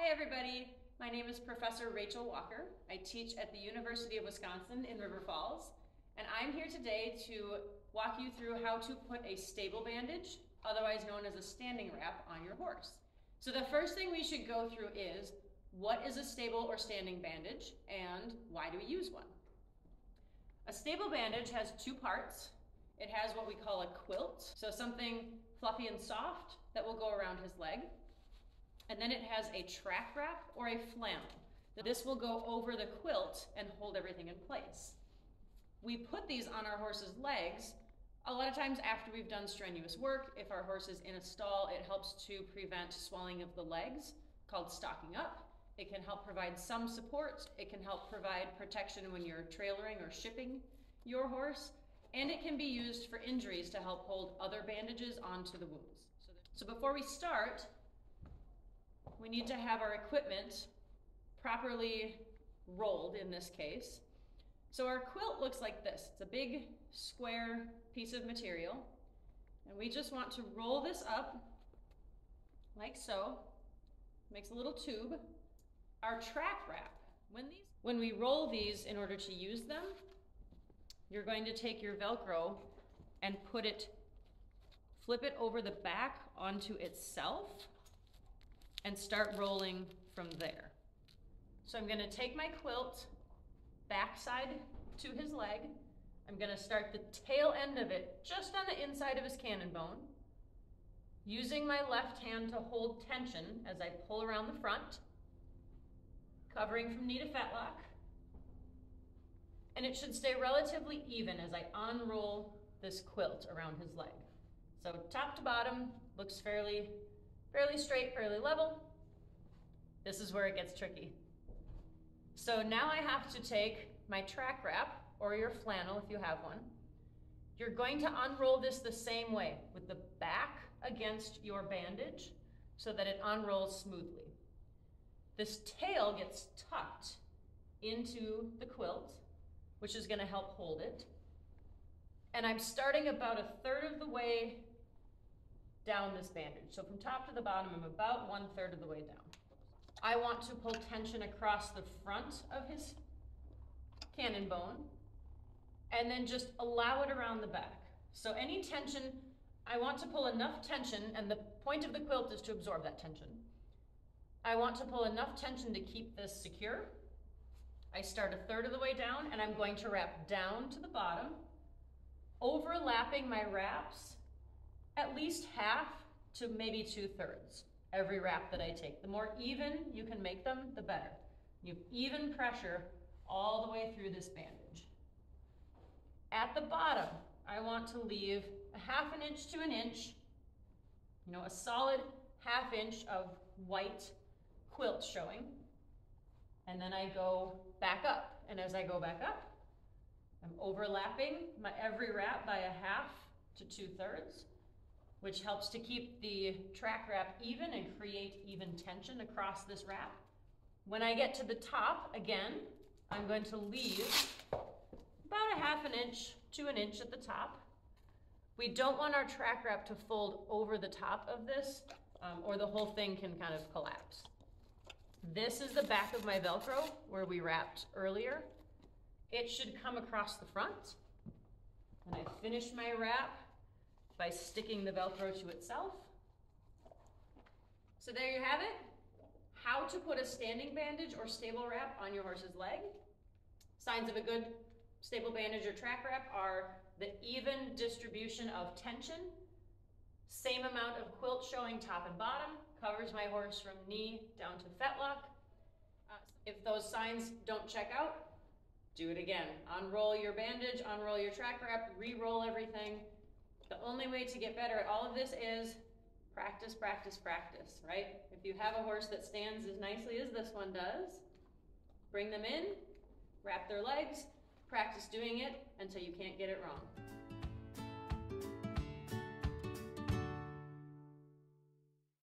Hi everybody, my name is Professor Rachael Walker. I teach at the University of Wisconsin in River Falls, and I'm here today to walk you through how to put a stable bandage, otherwise known as a standing wrap, on your horse. So the first thing we should go through is, what is a stable or standing bandage and why do we use one? A stable bandage has two parts. It has what we call a quilt, so something fluffy and soft that will go around his leg. And then it has a track wrap or a flannel. This will go over the quilt and hold everything in place. We put these on our horse's legs a lot of times after we've done strenuous work. If our horse is in a stall, it helps to prevent swelling of the legs, called stocking up. It can help provide some support. It can help provide protection when you're trailering or shipping your horse. And it can be used for injuries to help hold other bandages onto the wounds. So before we start, we need to have our equipment properly rolled in this case. So our quilt looks like this. It's a big square piece of material, and we just want to roll this up like so. Makes a little tube. Our track wrap, when we roll these in order to use them, you're going to take your Velcro and flip it over the back onto itself and start rolling from there. So I'm gonna take my quilt backside to his leg. I'm gonna start the tail end of it just on the inside of his cannon bone, using my left hand to hold tension as I pull around the front, covering from knee to fetlock. And it should stay relatively even as I unroll this quilt around his leg. So top to bottom looks fairly straight, fairly level. This is where it gets tricky. So now I have to take my track wrap, or your flannel if you have one. You're going to unroll this the same way, with the back against your bandage so that it unrolls smoothly. This tail gets tucked into the quilt, which is going to help hold it. And I'm starting about a third of the way down this bandage. So from top to the bottom, I'm about 1/3 of the way down. I want to pull tension across the front of his cannon bone and then just allow it around the back. So any tension, I want to pull enough tension, and the point of the quilt is to absorb that tension. I want to pull enough tension to keep this secure. I start a third of the way down, and I'm going to wrap down to the bottom, overlapping my wraps at least half to maybe 2/3 every wrap that I take. The more even you can make them, the better. You have even pressure all the way through this bandage. At the bottom, I want to leave a 1/2 inch to 1 inch, a solid 1/2 inch of white quilt showing. And then I go back up. And as I go back up, I'm overlapping my every wrap by a 1/2 to 2/3, which helps to keep the track wrap even and create even tension across this wrap. When I get to the top, again, I'm going to leave about a 1/2 inch to 1 inch at the top. We don't want our track wrap to fold over the top of this, or the whole thing can kind of collapse. This is the back of my Velcro where we wrapped earlier. It should come across the front. And I finish my wrap by sticking the Velcro to itself. So there you have it. How to put a standing bandage or stable wrap on your horse's leg. Signs of a good stable bandage or track wrap are the even distribution of tension, same amount of quilt showing top and bottom, covers my horse from knee down to fetlock. If those signs don't check out, do it again. Unroll your bandage, unroll your track wrap, re-roll everything. The only way to get better at all of this is practice, practice, practice, right? If you have a horse that stands as nicely as this one does, bring them in, wrap their legs, practice doing it until you can't get it wrong.